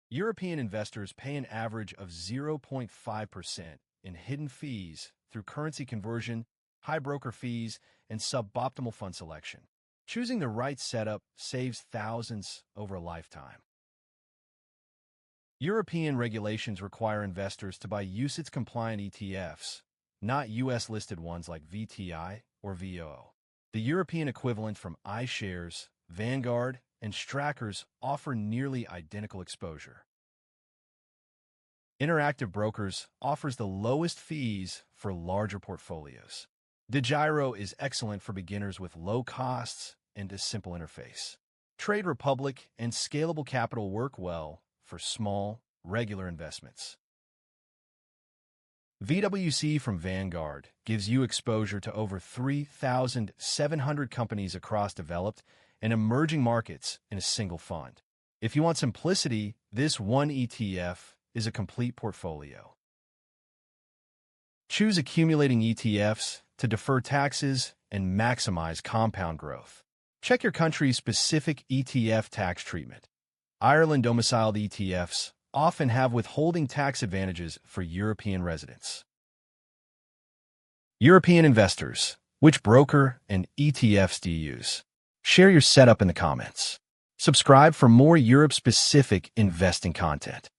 European investors pay an average of 0.5% in hidden fees through currency conversion, high broker fees, and suboptimal fund selection. Choosing the right setup saves thousands over a lifetime. European regulations require investors to buy UCITS-compliant ETFs, not US-listed ones like VTI or VOO. The European equivalent from iShares, Vanguard, and Strackers offer nearly identical exposure. Interactive Brokers offers the lowest fees for larger portfolios. DeGiro is excellent for beginners with low costs and a simple interface. Trade Republic and Scalable Capital work well for small, regular investments. VWC from Vanguard gives you exposure to over 3,700 companies across developed and emerging markets in a single fund. If you want simplicity, this one ETF is a complete portfolio. Choose accumulating ETFs to defer taxes and maximize compound growth. Check your country's specific ETF tax treatment. Ireland-domiciled ETFs often have withholding tax advantages for European residents. European investors, which broker and ETFs do you use? Share your setup in the comments. Subscribe for more Europe-specific investing content.